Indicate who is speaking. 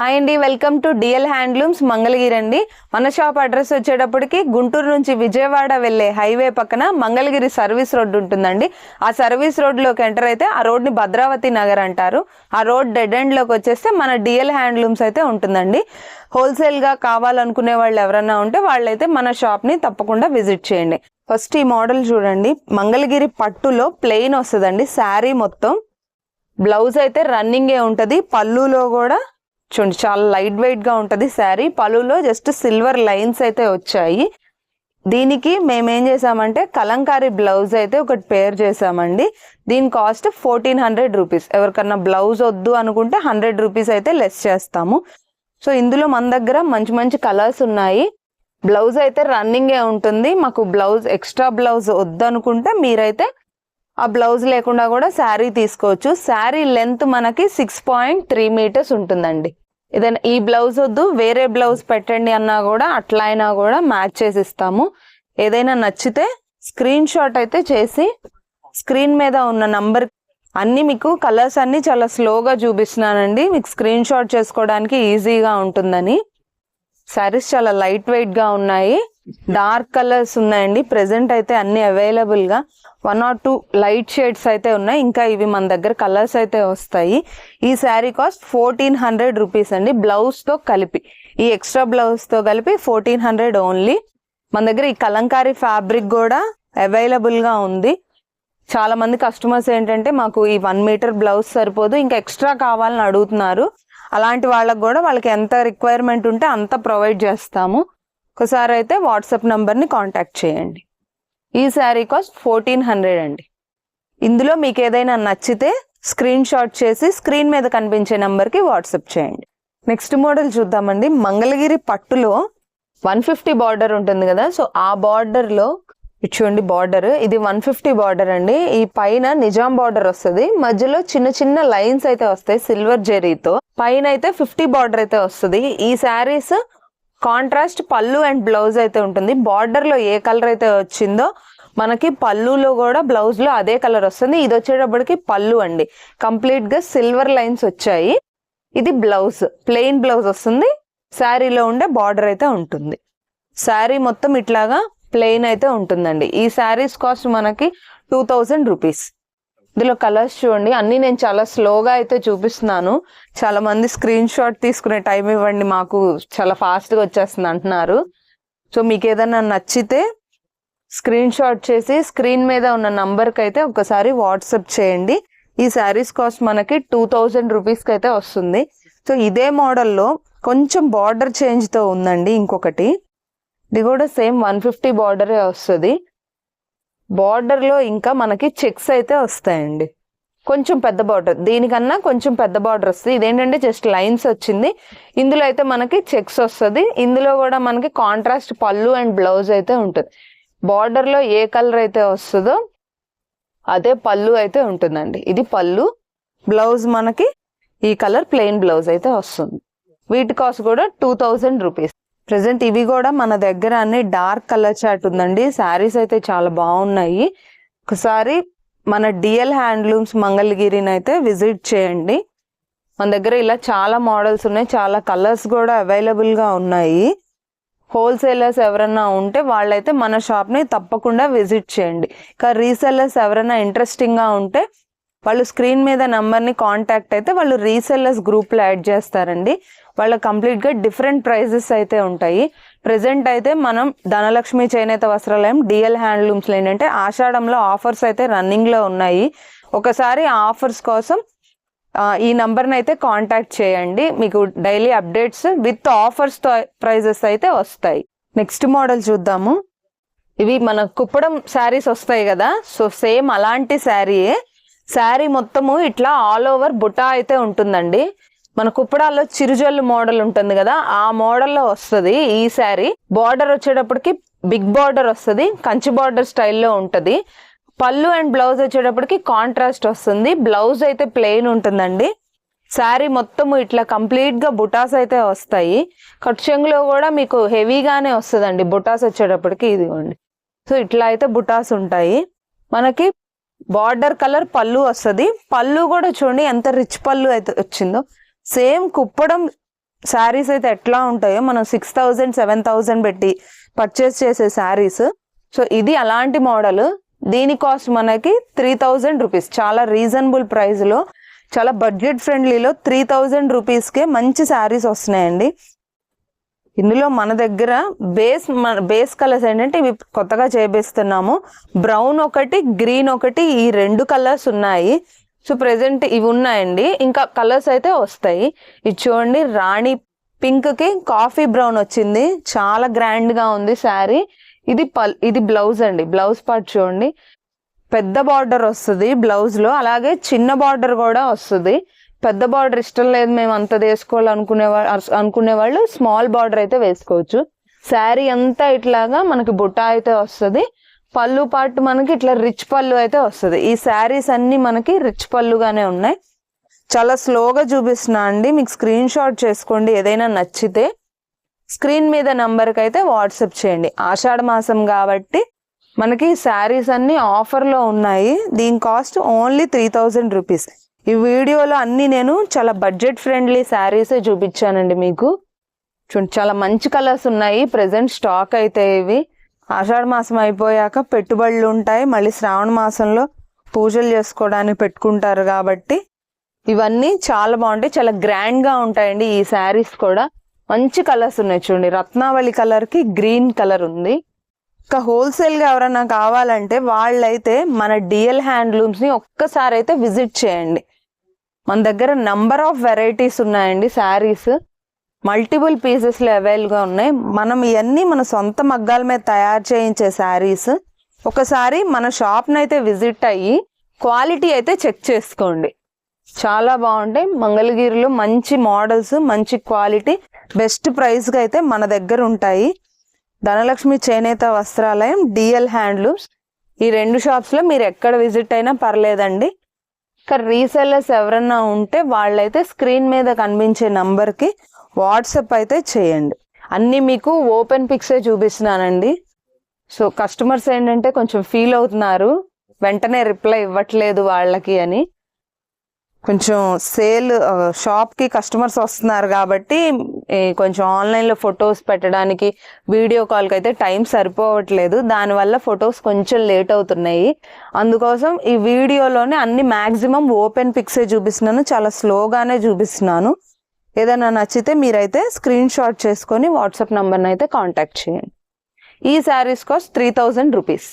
Speaker 1: Hi అండి, welcome to DL handlooms Mangalagiri అండి. మన షాప్ అడ్రస్ వచ్చేటప్పటికి గుంటూరు నుంచి విజయవాడ వెళ్ళే హైవే పక్కన మంగళగిరి సర్వీస్ రోడ్ ఉంటుందండి. ఆ సర్వీస్ రోడ్లోకి ఎంటర్ అయితే ఆ రోడ్ని భద్రావతి నగర్ అంటారు. ఆ రోడ్ డెడ్ ఎండ్లోకి వచ్చేస్తే మన డిఎల్ హ్యాండ్లూమ్స్ అయితే ఉంటుందండి. హోల్సేల్గా కావాలనుకునే వాళ్ళు ఎవరైనా ఉంటే వాళ్ళైతే మన షాప్ని తప్పకుండా విజిట్ చేయండి. ఫస్ట్ ఈ మోడల్ చూడండి, మంగళగిరి పట్టులో ప్లెయిన్ వస్తుందండి. శారీ మొత్తం బ్లౌజ్ అయితే రన్నింగే ఉంటుంది. పళ్ళులో కూడా చూడండి చాలా లైట్ వెయిట్ గా ఉంటుంది శారీ. పళ్ళులో జస్ట్ సిల్వర్ లైన్స్ అయితే వచ్చాయి. దీనికి మేమేం చేసామంటే కలంకారీ బ్లౌజ్ అయితే ఒకటి పేర్ చేసామండి. దీని కాస్ట్ 1400 రూపీస్. ఎవరికన్నా బ్లౌజ్ వద్దు అనుకుంటే 100 రూపీస్ అయితే లెస్ చేస్తాము. సో ఇందులో మన దగ్గర మంచి మంచి కలర్స్ ఉన్నాయి. బ్లౌజ్ అయితే రన్నింగే ఉంటుంది. మాకు బ్లౌజ్ ఎక్స్ట్రా బ్లౌజ్ వద్దు అనుకుంటే మీరైతే ఆ బ్లౌజ్ లేకుండా కూడా శారీ తీసుకోవచ్చు. శారీ లెంత్ మనకి 6.3 మీటర్స్ ఉంటుందండి. ఏదైనా ఈ బ్లౌజ్ వద్దు వేరే బ్లౌజ్ పెట్టండి అన్నా కూడా అట్లా అయినా కూడా మ్యాచ్ చేసి ఇస్తాము. ఏదైనా నచ్చితే స్క్రీన్ షాట్ అయితే చేసి స్క్రీన్ మీద ఉన్న నంబర్ అన్ని మీకు కలర్స్ అన్ని చాలా స్లోగా చూపిస్తున్నానండి, మీకు స్క్రీన్ షాట్ చేసుకోవడానికి ఈజీగా ఉంటుందని. శారీస్ చాలా లైట్ వెయిట్ గా ఉన్నాయి. డార్క్ కలర్స్ ఉన్నాయండి. ప్రెసెంట్ అయితే అన్ని అవైలబుల్ గా 1 or 2 లైట్ షేడ్స్ అయితే ఉన్నాయి. ఇంకా ఇవి మన దగ్గర కలర్స్ అయితే వస్తాయి. ఈ శారీ కాస్ట్ 1400 రూపీస్ అండి. బ్లౌజ్ తో కలిపి, ఈ ఎక్స్ట్రా బ్లౌజ్ తో కలిపి 1400 ఓన్లీ. మన దగ్గర ఈ కలంకారీ ఫ్యాబ్రిక్ కూడా అవైలబుల్ గా ఉంది. చాలా మంది కస్టమర్స్ ఏంటంటే మాకు ఈ 1 మీటర్ బ్లౌజ్ సరిపోదు, ఇంకా ఎక్స్ట్రా కావాలని అడుగుతున్నారు. అలాంటి వాళ్ళకి కూడా వాళ్ళకి ఎంత రిక్వైర్మెంట్ ఉంటే అంత ప్రొవైడ్ చేస్తాము. ఒకసారి అయితే వాట్సాప్ నంబర్ని కాంటాక్ట్ చేయండి. ఈ శారీ కాస్ట్ 1400 అండి. ఇందులో మీకు ఏదైనా నచ్చితే స్క్రీన్ షాట్ చేసి స్క్రీన్ మీద కనిపించే నంబర్కి వాట్సాప్ చేయండి. నెక్స్ట్ మోడల్ చూద్దామండి. మంగళగిరి పట్టులో 150 బార్డర్ ఉంటుంది కదా, సో ఆ బార్డర్లో చూడండి బార్డర్ ఇది 150 బార్డర్ అండి. ఈ పైన నిజాం బార్డర్ వస్తుంది, మధ్యలో చిన్న చిన్న లైన్స్ అయితే వస్తాయి సిల్వర్ జెరీతో. పైన అయితే 50 బార్డర్ అయితే వస్తుంది. ఈ శారీస్ కాంట్రాస్ట్ పళ్ళు అండ్ బ్లౌజ్ అయితే ఉంటుంది. బార్డర్ లో ఏ కలర్ అయితే వచ్చిందో మనకి పళ్ళులో కూడా బ్లౌజ్ లో అదే కలర్ వస్తుంది. ఇది వచ్చేటప్పటికి పళ్ళు అండి, కంప్లీట్ గా సిల్వర్ లైన్స్ వచ్చాయి. ఇది బ్లౌజ్, ప్లెయిన్ బ్లౌజ్ వస్తుంది. శారీలో ఉండే బార్డర్ అయితే ఉంటుంది. శారీ మొత్తం ఇట్లాగా ప్లెయిన్ అయితే ఉంటుందండి. ఈ శారీస్ కాస్ట్ మనకి 2000 రూపీస్. ఇందులో కలర్స్ చూడండి, అన్ని నేను చాలా స్లోగా అయితే చూపిస్తున్నాను. చాలా మంది స్క్రీన్ షాట్ తీసుకునే టైం ఇవ్వండి, మాకు చాలా ఫాస్ట్గా వచ్చేస్తుంది అంటున్నారు. సో మీకు ఏదైనా నచ్చితే స్క్రీన్ షాట్ చేసి స్క్రీన్ మీద ఉన్న నంబర్కి అయితే ఒకసారి వాట్సాప్ చేయండి. ఈ శారీస్ కాస్ట్ మనకి 2000 రూపీస్కి అయితే వస్తుంది. సో ఇదే మోడల్లో కొంచెం బార్డర్ చేంజ్తో ఉందండి ఇంకొకటి. ఇది కూడా సేమ్ 150 బార్డరే వస్తుంది. బార్డర్లో ఇంకా మనకి చెక్స్ అయితే వస్తాయండి. కొంచెం పెద్ద బార్డర్, దీనికన్నా కొంచెం పెద్ద బార్డర్ వస్తుంది. ఇదేంటంటే జస్ట్ లైన్స్ వచ్చింది. ఇందులో అయితే మనకి చెక్స్ వస్తుంది. ఇందులో కూడా మనకి కాంట్రాస్ట్ పళ్ళు అండ్ బ్లౌజ్ అయితే ఉంటుంది. బార్డర్లో ఏ కలర్ అయితే వస్తుందో అదే పళ్ళు అయితే ఉంటుందండి. ఇది పళ్ళు, బ్లౌజ్ మనకి ఈ కలర్ ప్లెయిన్ బ్లౌజ్ అయితే వస్తుంది. వీటి కాస్ట్ కూడా 2000 రూపీస్. ప్రెసెంట్ ఇవి కూడా మన దగ్గర అన్ని డార్క్ కలర్ చార్ట్ ఉందండి. శారీస్ అయితే చాలా బాగున్నాయి. ఒకసారి మన డిఎల్ హ్యాండ్లూమ్స్ మంగళగిరిని అయితే విజిట్ చేయండి. మన దగ్గర ఇలా చాలా మోడల్స్ ఉన్నాయి, చాలా కలర్స్ కూడా అవైలబుల్గా ఉన్నాయి. హోల్సేలర్స్ ఎవరన్నా ఉంటే వాళ్ళైతే మన షాప్ని తప్పకుండా విజిట్ చేయండి. ఇంకా రీసెల్లర్స్ ఎవరైనా ఇంట్రెస్టింగ్గా ఉంటే వాళ్ళు స్క్రీన్ మీద నంబర్ని కాంటాక్ట్ అయితే వాళ్ళు రీసెల్లర్స్ గ్రూప్లో యాడ్ చేస్తారండి. వాళ్ళ కంప్లీట్గా డిఫరెంట్ ప్రైజెస్ అయితే ఉంటాయి. ప్రెసెంట్ అయితే మనం ధనలక్ష్మి చేనేత వస్త్రాలయం డిఎల్ హ్యాండ్లూమ్స్లో ఏంటంటే ఆషాఢంలో ఆఫర్స్ అయితే రన్నింగ్లో ఉన్నాయి. ఒకసారి ఆ ఆఫర్స్ కోసం ఈ నంబర్ని అయితే కాంటాక్ట్ చేయండి. మీకు డైలీ అప్డేట్స్ విత్ ఆఫర్స్తో ప్రైజెస్ అయితే వస్తాయి. నెక్స్ట్ మోడల్ చూద్దాము. ఇవి మన కుప్పడం శారీస్ వస్తాయి కదా, సో సేమ్ అలాంటి శారీయే. శారీ మొత్తము ఇట్లా ఆల్ ఓవర్ బుటా అయితే ఉంటుందండి. మన కుప్పడాల్లో చిరుజల్లు మోడల్ ఉంటుంది కదా, ఆ మోడల్లో వస్తుంది ఈ శారీ. బార్డర్ వచ్చేటప్పటికి బిగ్ బార్డర్ వస్తుంది, కంచి బార్డర్ స్టైల్లో ఉంటుంది. పళ్ళు అండ్ బ్లౌజ్ వచ్చేటప్పటికి కాంట్రాస్ట్ వస్తుంది. బ్లౌజ్ అయితే ప్లెయిన్ ఉంటుందండి. శారీ మొత్తము ఇట్లా కంప్లీట్ గా బుటాస్ అయితే వస్తాయి. కట్ చెంగులో కూడా మీకు హెవీగానే వస్తుందండి బుటాస్ వచ్చేటప్పటికి. ఇదిగోండి, సో ఇట్లా అయితే బుటాస్ ఉంటాయి. మనకి బార్డర్ కలర్ పళ్ళు వస్తుంది. పళ్ళు కూడా చూడండి ఎంత రిచ్ పళ్ళు అయితే వచ్చిందో. సేమ్ కుప్పడం శారీస్ అయితే ఎట్లా ఉంటాయో మనం 6,000 7,000 పెట్టి పర్చేస్ చేసే శారీస్. సో ఇది అలాంటి మోడల్. దీని కాస్ట్ మనకి 3,000 రూపీస్. చాలా రీజనబుల్ ప్రైస్లో, చాలా బడ్జెట్ ఫ్రెండ్లీలో 3,000 రూపీస్కే మంచి శారీస్ వస్తున్నాయండి. ఇందులో మన దగ్గర బేస్ కలర్స్ ఏంటంటే ఇవి కొత్తగా చేపిస్తున్నాము. బ్రౌన్ ఒకటి, గ్రీన్ ఒకటి, ఈ 2 కలర్స్ ఉన్నాయి. సో ప్రెసెంట్ ఇవి ఉన్నాయండి. ఇంకా కలర్స్ అయితే వస్తాయి. ఇది చూడండి, రాణి పింక్కి కాఫీ బ్రౌన్ వచ్చింది. చాలా గ్రాండ్గా ఉంది శారీ. ఇది బ్లౌజ్ అండి. బ్లౌజ్ పార్ట్ చూడండి, పెద్ద బార్డర్ వస్తుంది బ్లౌజ్లో, అలాగే చిన్న బార్డర్ కూడా వస్తుంది. పెద్ద బార్డర్ ఇష్టం లేదు మేము అంత అనుకునే వాళ్ళు స్మాల్ బార్డర్ అయితే వేసుకోవచ్చు. శారీ అంతా ఇట్లాగా మనకి బుట్ట అయితే వస్తుంది. పళ్ళు పార్ట్ మనకి ఇట్లా రిచ్ పళ్ళు అయితే వస్తుంది. ఈ శారీస్ అన్ని మనకి రిచ్ పళ్ళుగానే ఉన్నాయి. చాలా స్లోగా చూపిస్తున్నా అండి, మీకు స్క్రీన్ షాట్ చేసుకోండి. ఏదైనా నచ్చితే స్క్రీన్ మీద నంబర్కి అయితే వాట్సాప్ చేయండి. ఆషాఢ మాసం కాబట్టి మనకి శారీస్ అన్ని ఆఫర్లో ఉన్నాయి. దీని కాస్ట్ ఓన్లీ 3,000 రూపీస్. ఈ వీడియోలో అన్ని నేను చాలా బడ్జెట్ ఫ్రెండ్లీ శారీసే చూపించానండి మీకు. చూడండి, చాలా మంచి కలర్స్ ఉన్నాయి. ప్రెసెంట్ స్టాక్ అయితే ఇవి ఆషాఢ మాసం అయిపోయాక పెట్టుబడులు ఉంటాయి. మళ్ళీ శ్రావణ మాసంలో పూజలు చేసుకోవడానికి పెట్టుకుంటారు కాబట్టి ఇవన్నీ చాలా బాగుంటాయి. చాలా గ్రాండ్గా ఉంటాయండి ఈ శారీస్ కూడా. మంచి కలర్స్ ఉన్నాయి చూడండి. రత్నావళి కలర్కి గ్రీన్ కలర్ ఉంది. ఇంకా హోల్సేల్గా ఎవరైనా కావాలంటే వాళ్ళైతే మన డిఎల్ హ్యాండ్లూమ్స్ని ఒక్కసారి అయితే విజిట్ చేయండి. మన దగ్గర నంబర్ ఆఫ్ వెరైటీస్ ఉన్నాయండి. శారీస్ మల్టిపుల్ పీసెస్లో అవైలబుల్గా ఉన్నాయి. మనం ఇవన్నీ మన సొంత మగ్గాల మీద తయారు చేయించే శారీస్. ఒకసారి మన షాప్ని అయితే విజిట్ అయ్యి క్వాలిటీ అయితే చెక్ చేసుకోండి. చాలా బాగుంటాయి. మంగళగిరిలో మంచి మోడల్స్, మంచి క్వాలిటీ, బెస్ట్ ప్రైస్గా అయితే మన దగ్గర ఉంటాయి. ధనలక్ష్మి చేనేత వస్త్రాలయం, డిఎల్ హ్యాండ్లూమ్స్, ఈ 2 షాప్స్లో మీరు ఎక్కడ విజిట్ అయినా పర్లేదండి. ఇక్కడ రీసెల్లర్స్ ఎవరన్నా ఉంటే వాళ్ళైతే స్క్రీన్ మీద కనిపించే నంబర్కి వాట్సాప్ అయితే చేయండి. అన్నీ మీకు ఓపెన్ పిక్సే చూపిస్తున్నానండి. సో కస్టమర్స్ ఏంటంటే కొంచెం ఫీల్ అవుతున్నారు, వెంటనే రిప్లై ఇవ్వట్లేదు వాళ్ళకి అని. కొంచెం షాప్కి కస్టమర్స్ వస్తున్నారు కాబట్టి కొంచెం ఆన్లైన్లో ఫొటోస్ పెట్టడానికి, వీడియో కాల్కి అయితే టైం సరిపోవట్లేదు. దానివల్ల ఫొటోస్ కొంచెం లేట్ అవుతున్నాయి. అందుకోసం ఈ వీడియోలోనే అన్ని మ్యాక్సిమం ఓపెన్ పిక్సే చూపిస్తున్నాను, చాలా స్లోగానే చూపిస్తున్నాను. ఏదైనా నచ్చితే మీరైతే స్క్రీన్ షాట్ చేసుకొని వాట్సాప్ నంబర్ని అయితే కాంటాక్ట్ చేయండి. ఈ శారీస్ కాస్ట్ 3,000 రూపీస్.